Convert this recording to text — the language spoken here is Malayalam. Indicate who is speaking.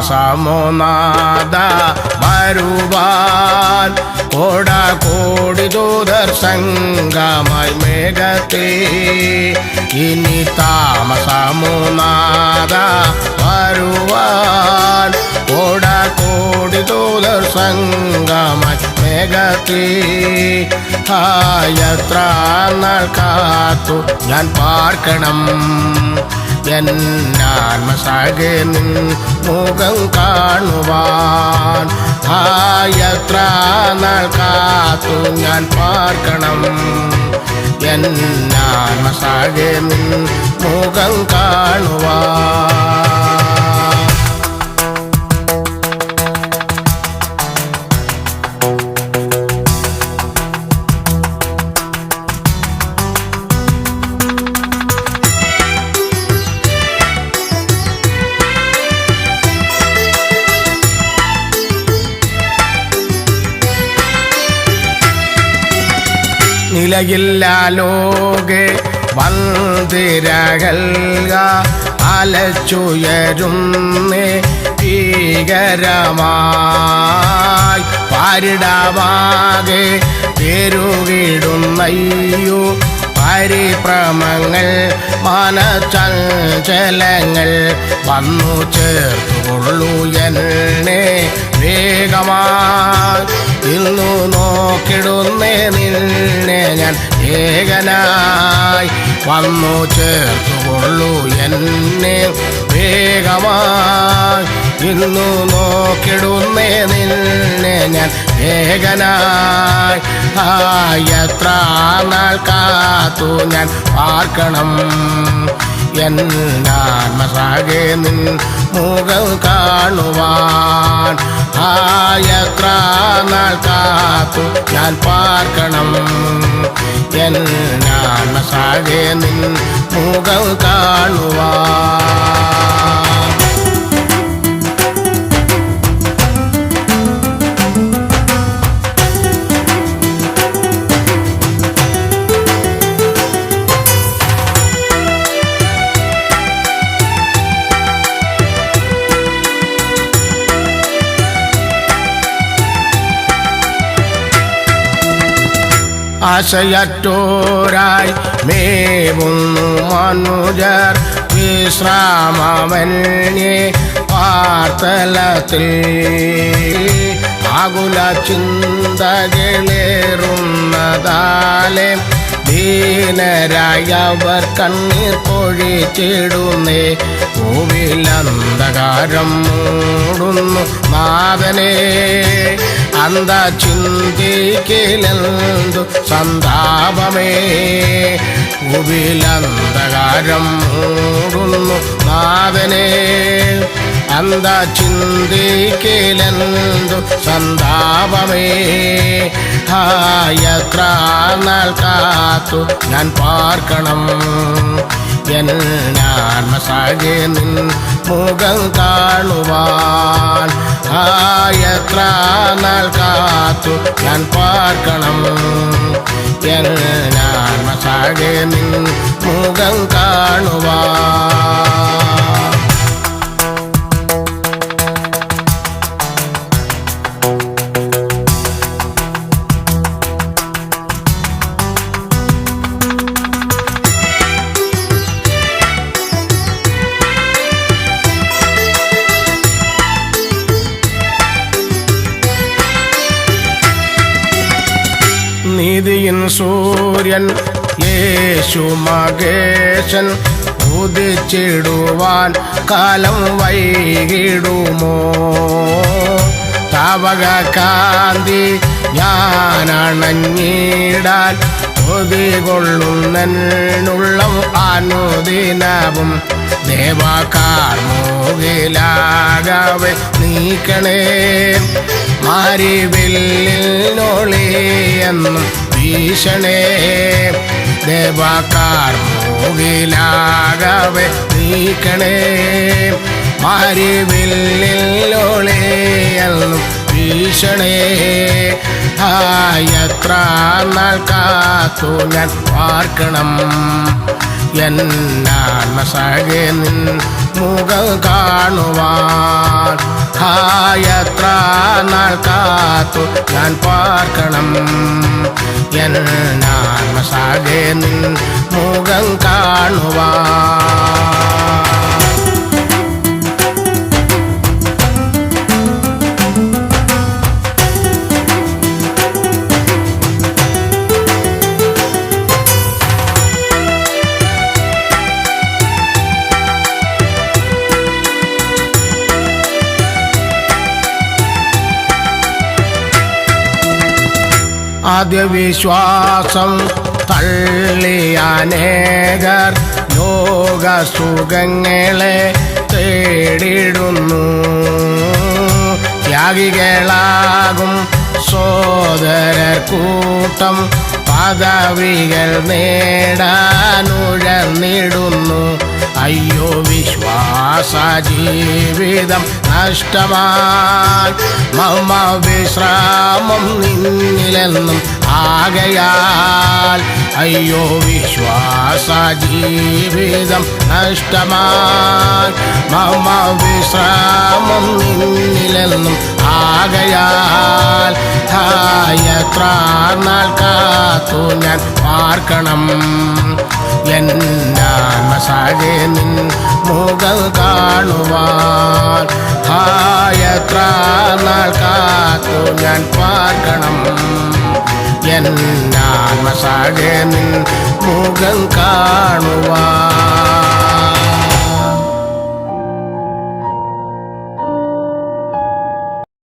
Speaker 1: താമസമോനാദ വരുവാൻ കോടാകോടി ദൂതർ സംഗമായി മേഘത്തിൽ ഇനി താമസമോനാദ വരുവാൻ കോടാകോടി ദൂതർ സംഗമായി മേഘത്തിൽ എത്ര നാൾ കാത്തു ഞാൻ പാർക്കണം എന്നാത്മസാകെ നിൻ മുഖം കാണുവാൻ എത്ര നാൾ കാത്തു ഞാൻ പാർക്കണം എന്നാത്മസാകെ നിൻ മുഖം കാണുവാൻ. നിലയില്ല ലോകെ വന്തിരകൽക അലച്ചുയരുന്നേ ഭീകരമായി പാരിടമാകെ പെരുകിടുന്നയ്യോ പരിഭ്രമങ്ങൾ മനചഞ്ചലങ്ങൾ വന്നു ചേർത്തുകൊള്ളൂ എന്നെ വേഗമായി ഇന്നു നോക്കിടുന്നേ നിന്നെ ഞാൻ ഏകനായി വന്നു ചേർത്തുകൊള്ളൂ എന്നെ വേഗമായി ഇന്നു നോക്കിടുന്നേ നിന്നെ ഞാൻ ഏകനായി എത്ര നാൾ കാത്തു ഞാൻ പാർക്കണം എന്നാത്മസാകെ നിൻ മുഖം കാണുവാൻ എത്ര നാൾ കാത്തു ഞാൻ പാർക്കണം എന്നാത്മസാകെ നിൻ മുഖം കാണുവാൻ. ആശയറ്റോരായി മേവുന്നു മനുജർ വിശ്രാമമന്യേ പാർത്തലത്തിൽ ആകുല ചിന്തകളേറുന്നതാലെ ദീനരായവർ കണ്ണീർ പൊഴിച്ചിടുന്നേ ഭൂവിലന്ധകാരം മൂടുന്നു നാഥനെ അന്ത ചിന്തിക്കലെന്തു സന്താപമേ ഭൂവിലന്ധകാരം മൂടുന്നു നാഥനെ അന്ത ചിന്തിക്കലെന്തു സന്താപമേ എത്ര നാൾ കാത്തു ഞാൻ പാർക്കണം എന്നാത്മസാകെ നിൻ മുഖം കാണുവാൻ എത്ര നാൾ കാത്തു ഞാൻ പാർക്കണം എന്നാത്മസാകെ നിൻ മുഖം കാണുവാൻ. നീതിയിൻ സൂര്യൻ യേശു മകേശൻ ഉദിച്ചിടുവാൻ കാലം വൈകിടുമോ താവക കാന്തി ഞാനണഞ്ഞിടാൻ കൊതികൊള്ളുന്നുള്ളം അനുദിനവും ദേവകാർമോകിലാകവെ നീക്കണേ മാരിവില്ലിനൊളിയെന്നും വീശണേ ദേവകാർമോകിലാകവെ നീക്കണേ മാരിവില്ലിനൊളിയെന്നും വീശണേ എത്ര നാൾ കാത്തു ഞാൻ പാർക്കണം എന്നാത്മസഖേ നിൻ മുഖം കാണുവാൻ. എത്ര നാൾ കാത്തു ഞാൻ പാർക്കണം, എന്നാത്മസഖേ നിൻ മുഖം കാണുവാൻ. ആദ്യ വിശ്വാസം തള്ളിയ അനേകർ ലോകസുഖങ്ങളെ തേടിടുന്നു. ത്യാഗികളാകും സോദരർ കൂട്ടം പദവികൾ നേടാനുഴന്നിടുന്നു. അയ്യോ വിശ്വാസ ജീവിതം നഷ്ടമായി, മമ വിശ്രാമം നിന്നിലെന്നും ആകയാൽ. അയ്യോ വിശ്വാസ ജീവിതം നഷ്ടമായി, മമ വിശ്രാമം നിന്നിലെന്നും ആകയാൽ. എത്ര നാൾ കാത്തു ഞാൻ പാർക്കണം, എന്നാത്മസഖേ നിൻ മുഖം കാണുവാൻ. എത്ര നാൾ കാത്തു ഞാൻ പാർക്കണം, എന്നാത്മസഖേ നിൻ മുഖം കാണുവാൻ.